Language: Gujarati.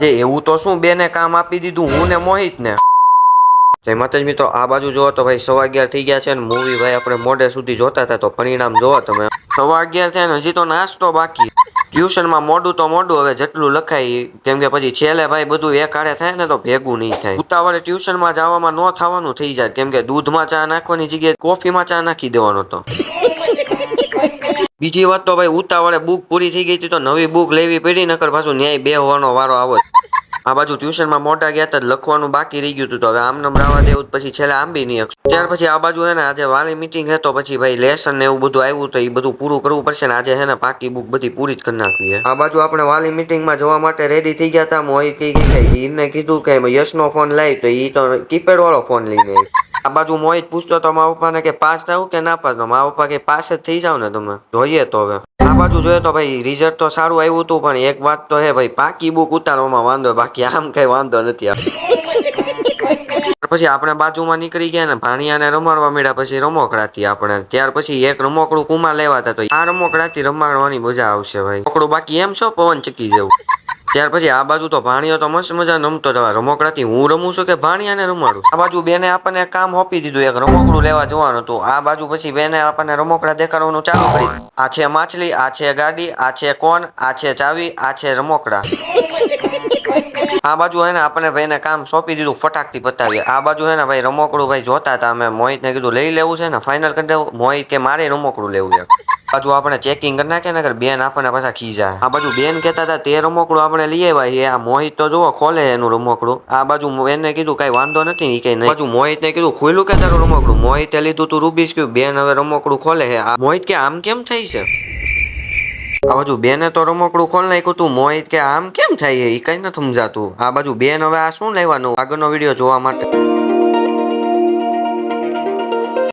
જે એવું તો શું બેને કામ આપી દીધું હું ને મોહિત ને. જય માતાજી મિત્રો, આ બાજુ જોવો તો ભાઈ 11:15 થઈ ગયા છે ને મૂવી ભાઈ આપણે મોડે સુધી જોતા હતા તો પરિણામ જોવો તમે. 11:15 થયા ને હજી તો નાસ્તો બાકી. ટ્યુશનમાં મોડું તો મોડું, હવે જેટલું લખાય કેમ કે પછી છેલ્લે ભાઈ બધું એકારે થાય ને તો ભેગું નહીં થાય. ઉતાવળે ટ્યુશનમાં જવામાં ન થવાનું થઈ જાય કેમ કે દૂધમાં ચા નાખવાની જગ્યાએ કોફીમાં ચા નાખી દેવાનો હતો. બીજી વાત તો ભાઈ ઉતાવળે બુક પૂરી થઈ ગઈ હતી તો નવી બુક લેવી પડી, નકર પાછું ન્યાય બેહવાનો વારો આવો. આ બાજુ ટ્યુશનમાં મોટા ગયા હતા લખવાનું બાકી રહી ગયું હતું તો હવે આમને રાવા દેવું પછી છેલ્લે આમ બી નહીં. ત્યાર પછી આ બાજુ હે ને આજે વાલી મીટિંગ હે તો પછી ભાઈ લેસન ને એવું બધું આવ્યું તો એ બધું પૂરું કરવું પડશે ને આજે હે ને પાકી બુક બધી પૂરી જ કરી નાખવી છે. આ બાજુ આપણે વાલી મીટિંગમાં જવા માટે રેડી થઈ ગયા હતા. મોહિત એને કીધું કે યશનો ફોન લાવી તો એ તો કીપેડ વાળો ફોન લઈને આવી. આ બાજુ મોહિત પૂછતો તો મારા પપ્પાને કે પાસ થાવ કે ના પાસ, મારા પપ્પા કે પાસ જ થઈ જાવ ને તમે. જોઈએ તો હવે આ બાજુ જોઈએ તો ભાઈ રિઝલ્ટ તો સારું આવ્યું હતું પણ એક વાત તો હે ભાઈ પાકી બુક ઉતારવામાં વાંધો, બાકી આમ કઈ વાંધો નથી. પછી આપણે બાજુમાં નીકળી ગયા ને ભાણિયાને રમાડવા મળ્યા પછી રમકડાથી આપણે. ત્યાર પછી એક રમકડું કુમાર લેવાતા તો આ રમકડાથી રમાડવાની મજા આવશે ભાઈ. રમકડું બાકી એમ છો પવન ચકી જેવું. ત્યાર પછી આ બાજુ તો ભાણિયો તો મસ્ત મજા રમતો હતો. રમકડાથી હું રમું છું કે ભાણિયાને રમાડું. આ બાજુ બેને આપણને કામ સોંપી દીધું, એક રમકડું લેવા જવાનું હતું. આ બાજુ પછી બેને આપણને રમકડા દેખાડવાનું ચાલુ કરી. આ છે માછલી, આ છે ગાડી, આ છે કોન, આ છે ચાવી, આ છે રમકડા. આ બાજુ હે ને આપણે ભાઈને કામ સોંપી દીધું, ફટાકથી પતાવીએ. આ બાજુ હે ને ભાઈ રમકડું ભાઈ જોતા હતા અમે. મોહિતને કીધું લઈ લેવું છે ને ફાઇનલ કરી દેવું. મોહિત કે મારે રમકડું લેવું છે. બાજુ આપણે ચેકિંગ કરી નાખે ને બેન આપણને પાછા ખીજાય. આ બાજુ બેન કહેતા હતા તે રમકડું આપણે લઈ આવ્યા. આ મોહિત તો જુઓ ખોલે એનું રમકડું. આ બાજુ બેનને કીધું કઈ વાંધો નથી કઈ નહીં. બાજુ મોહિતને કીધું ખુલ્લું કે તારું રમકડું. મોહિતે લીધું તું રૂબીસ ક્યુબ. બેન હવે રમકડું ખોલે છે. મોહિત કે આમ કેમ થઈ છે. આ બાજુ બેને તો રમકડું ખોલ નાખ્યું તું. મોહિત કે આમ કેમ થાય એ કઈ નથી સમજાતું. આ બાજુ બેન હવે આ શું લેવાનું આગળનો વિડીયો જોવા માટે